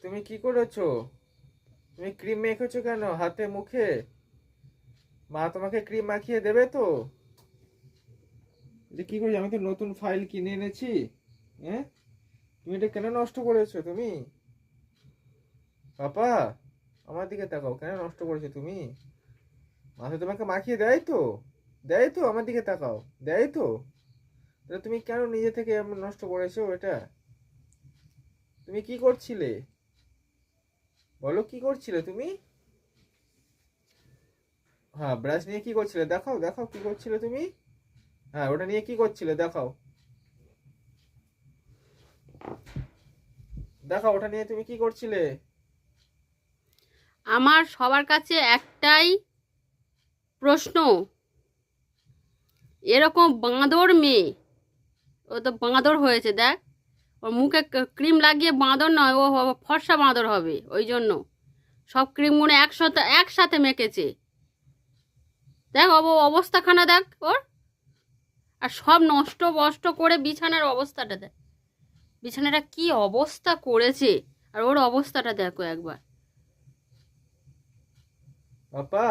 তুমি কি করেছো? তুমি ক্রিম মেখেছো কেন হাতে মুখে? মা তোমাকে ক্রিম মাখিয়ে দেবে তো? যে কি করি, আমি তো নতুন ফাইল কিনে এনেছি। হ্যাঁ, তুমি এটা কেন নষ্ট করেছো তুমি? পাপা, আমার দিকে তাকাও, কেন নষ্ট করেছো তুমি? মাথা তোমাকে মাখিয়ে দেয় তো? দেয় তো? আমার দিকে তাকাও, দেয় তো? তাহলে তুমি কেন নিজে থেকে এমন নষ্ট করেছো এটা? তুমি কি করছিলে? বলো, কি করছিলে তুমি? হ্যাঁ, ব্রাশ নিয়ে কি করছিলে? দেখাও দেখাও, কি করছিলে তুমি? হ্যাঁ, ওটা নিয়ে কি করছিলে দেখাও। দেখাও, ওটা নিয়ে তুমি কি করছিলে? আমার সবার কাছে একটাই প্রশ্ন, এরকম বাঁদর মেয়ে, ও তো বাঁদর হয়েছে দেখ, ওর মুখে ক্রিম লাগিয়ে বাঁদর নয়, ও ফর্সা বাঁদর হবে। ওই জন্য সব ক্রিমগুলো একসাথে একসাথে মেখেছে। দেখ অবস্থাখানা দেখ ওর, আর সব নষ্ট বষ্ট করে বিছানার অবস্থাটা দেখ, বিছানাটা কি অবস্থা করেছে, আর ওর অবস্থাটা দেখো একবার। পাপা,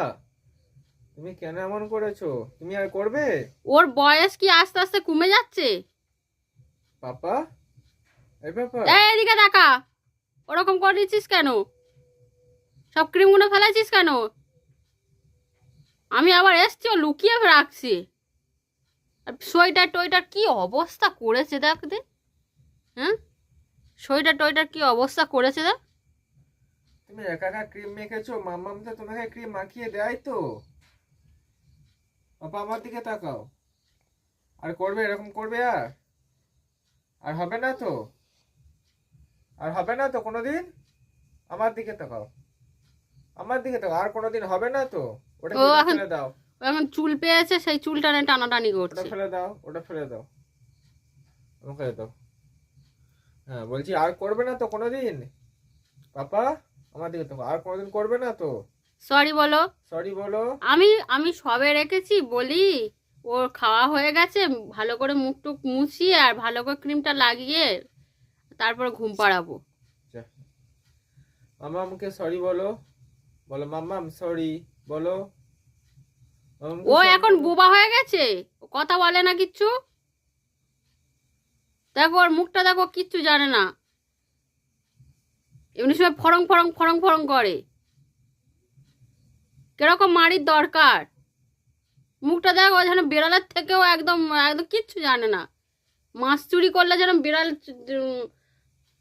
তুমি কেন এমন করেছো? তুমি আর করবে? ওর বয়স কি আস্তে আস্তে কমে যাচ্ছে? পাপা, এই পাপা। এই এদিকে দেখা, ওরকম করেছিস কেন? সব ক্রিমগুলো ফেলেছিস কেন? আমি আবার এসছি, ও লুকিয়ে রাখছি। আর সোয়েটার টোয়েটার কি অবস্থা করেছে দেখ দে। হ্যাঁ, সোয়েটার টোয়েটার কি অবস্থা করেছে দেখ। তুমি একা একা ক্রিম মেখেছো, মাম্মাম তো তোমাকে ক্রিম মাখিয়ে দেয় তো? পাপা, আমার দিকে তাকাও। আর করবে এরকম করবে? আর আর হবে না তো? আর হবে না তো কোনোদিন? আমার দিকে তাকাও, আমার দিকে তাকাও, আর কোনোদিন হবে না তো? ওটা ও কি, ওটা এখন ফেলে দাও। ও এখন চুল পেয়েছে, সেই চুলটা নিয়ে টানাটানি ওটা করছে। ফেলে দাও, ওটা ফেলে দাও, ওটা ফেলে দাও। হ্যাঁ, বলছি আর করবে না তো কোনোদিন? পাপা, আমার দিকে তাকাও, আর কোনোদিন করবে না তো? সরি বলো। সরি বলো। আমি আমি সবে রেখেছি বলি, ওর খাওয়া হয়ে গেছে, ভালো করে মুখ টুক মুছিয়ে আর ভালো করে ক্রিমটা লাগিয়ে তারপর ঘুম পাড়াবো। যা, মাম্মামকে সরি বলো। বলো মাম্মাম সরি, বলো। মাম্মামকে ও সরি এখন বলো। বোবা হয়ে গেছে, ও কথা বলে না কিচ্ছু। দেখো ওর মুখটা দেখো, কিচ্ছু জানে না, এমনি সময় ফরং ফরং ফরং ফরং করে। কিরকম মারির দরকার, মুখটা দেখো যেন বিড়ালের থেকেও একদম একদম কিচ্ছু জানে না। মাছ চুরি করলে যেন বিড়াল